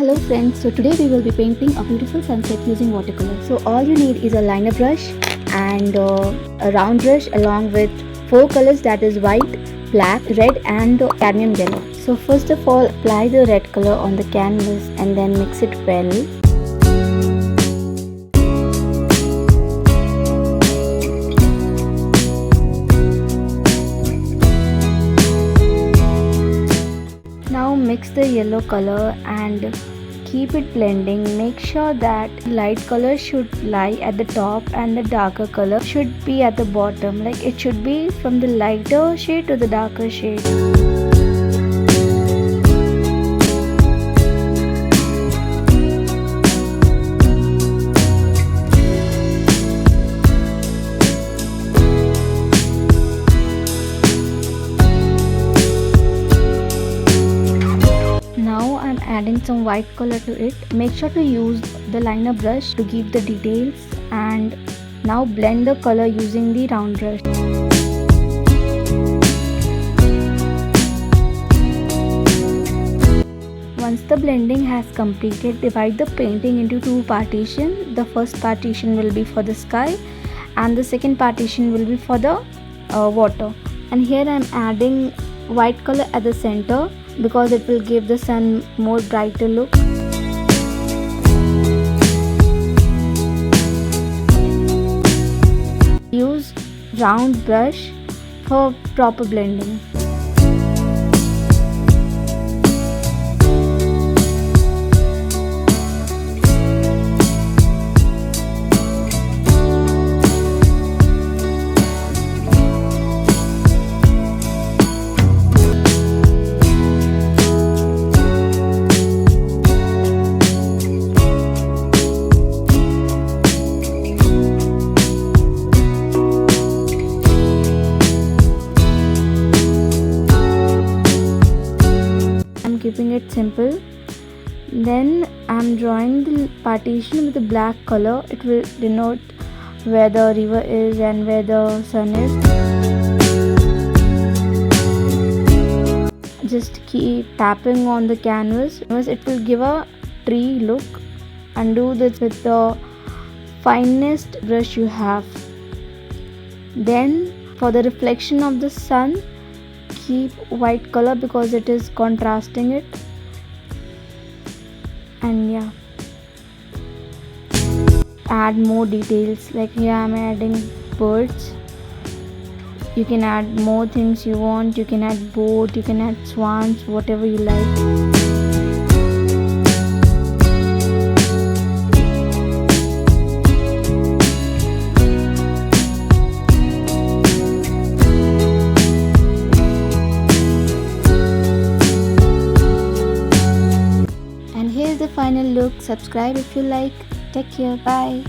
Hello friends, so today we will be painting a beautiful sunset using watercolor. So all you need is a liner brush and a round brush along with four colors, that is white, black, red and cadmium yellow. So first of all, apply the red color on the canvas and then mix it well. Now mix the yellow color and keep it blending. Make sure that light color should lie at the top and the darker color should be at the bottom. Like it should be from the lighter shade to the darker shade. Now I'm adding some white color to it. Make sure to use the liner brush to give the details, and now blend the color using the round brush. Once the blending has completed, divide the painting into two partitions. The first partition will be for the sky and the second partition will be for the water. And here I'm adding white color at the center because it will give the sun more brighter look. Use round brush for proper blending. Keeping it simple. Then I'm drawing the partition with the black color. It will denote where the river is and where the sun is. Just keep tapping on the canvas. It will give a tree look, and do this with the finest brush you have. Then for the reflection of the sun, keep white color because it is contrasting it. And yeah, add more details. Like here I'm adding birds. You can add more things you want. You can add boat, you can add swans, whatever you like. Here's the final look. Subscribe if you like. Take care. Bye.